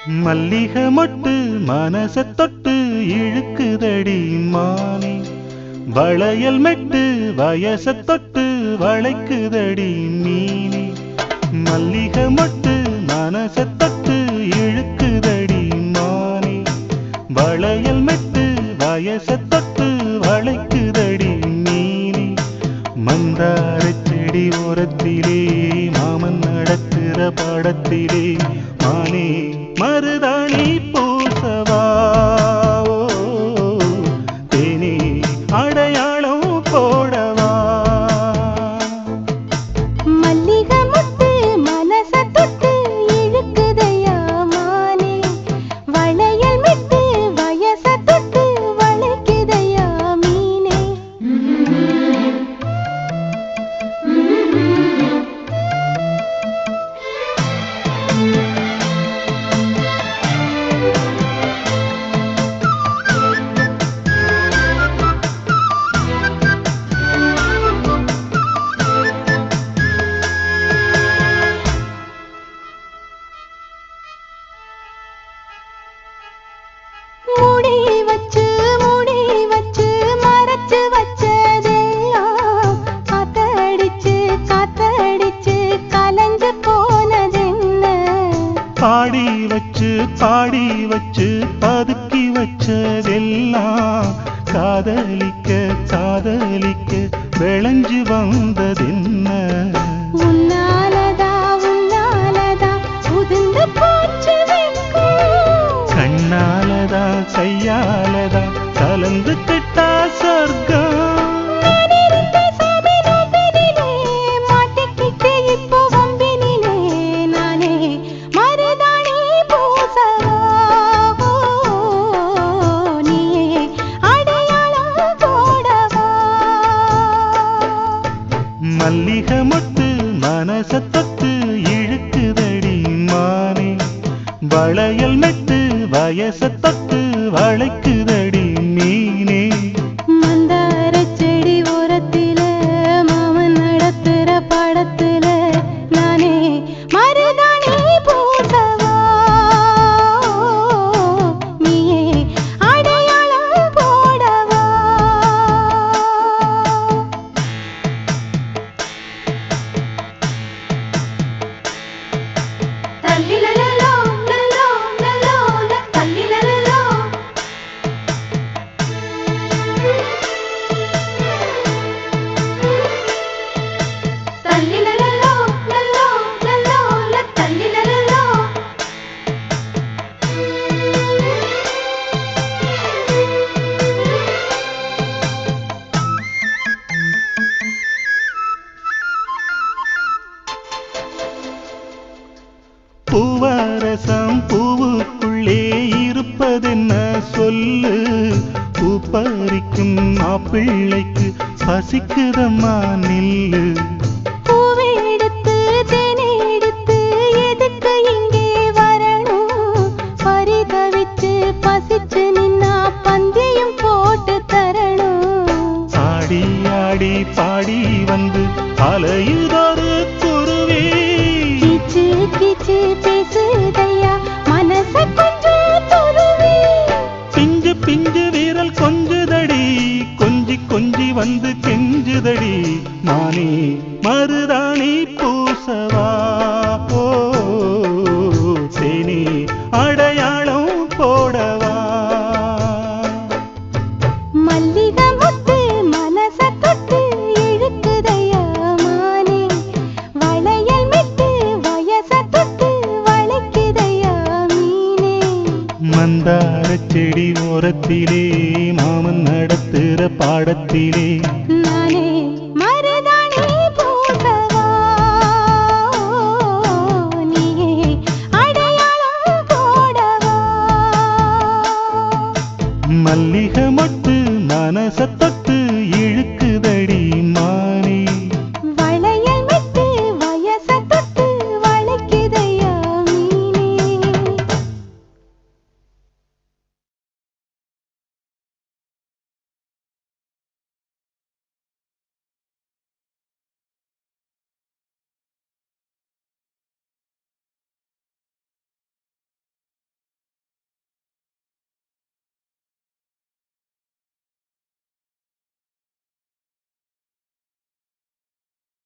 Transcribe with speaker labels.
Speaker 1: மல்லிகை மொட்டு மனச தொட்டு இழுக்குதடி மானே, வளையல் மெட்டு வயச தொட்டு வளைக்குதடி மீனே. மல்லிகை மொட்டு மனச தொட்டு இழுக்குதடி மானே, வளையல் மெட்டு வயச தொட்டு வளைக்குதடி மீனே. மந்தார செடி ஓரத்திலே மாமன் நடக்கிற பாடத்திலே மானே மருதாணி பூசவா, தேனே அடையாளம் போடவா.
Speaker 2: மல்லிகை மொட்டு மனச தொட்டு இழுக்குதையா மானே, வளையல் மெட்டு வயச தொட்டு வளைக்குதையா மீனே. மூடி வச்சு மறைச்சு வச்சதெல்லாம் காத்தடிச்சு கலஞ்சு போனதென்ன.
Speaker 1: பாடி வச்சு பதுக்கி வச்சதெல்லாம் காதலிக்க விளைஞ்சு வந்ததென்ன.
Speaker 2: உன்னாலதா உதிர்ந்து போச்சு வெட்கம்,
Speaker 1: கண்ணாலதா கையாலதா கலந்து கிட்டா சொர்க்கம்.
Speaker 2: நான் இருந்த சாமி நோம்பினிலே மாட்டிக்கிட்டு இப்போ வம்பினிலே நானே மருதாணி பூசவா, நீயே அடையாளம் போடவா.
Speaker 1: மல்லிகை மொட்டு மனச தொட்டு இழுக்குதடி மானே, வளையல் மெட்டு வயச தொட்டு வளைக்குதடி மீனே.
Speaker 2: மந்தார செடி ஓரத்தில மாமன் நடத்துற படத்துல நானே மருதாணி பூசவா, நீயே அடையாளம் போடவா. தல்லிலலலோ லலோ லலோ தல்லிலலலோ, தல்லிலலலோ லலோ லலோ தல்லிலலலோ.
Speaker 1: பூவரசம் பூவுக்குள்ளே இருப்பதென்ன சொல்லு, பூ பறிக்கும் மாப்பிள்ளைக்கு பசிக்குதம்மா நில்லு.
Speaker 2: பூவை எடுத்து தேனை எடுத்து எதுக்கு இங்கே வரணும், பரிதவிச்சு பசிச்சு நின்னா பந்தியும் போட்டு தரணும்.
Speaker 1: ஆடி ஆடி பாடி வந்து அலையுதொரு குருவி,
Speaker 2: கீச்சு கீச்சு பேசுதையா மனச கொஞ்சம் துருவி.
Speaker 1: பிஞ்சு வீரல் கொஞ்சுதடி, கொஞ்சி வந்து கெஞ்சுதடி மானே மருதாணி பூசவா, தேனே அடையாளம் போடவா.
Speaker 2: மல்லிகை மொட்டு மனச தொட்டு இழுக்குதையா மானே, வளையல் மெட்டு வயச தொட்டு வளைக்குதையா மீனே.
Speaker 1: மந்தார செடி ஓரத்திலே மாமன் நடத்துற பாடத்திலே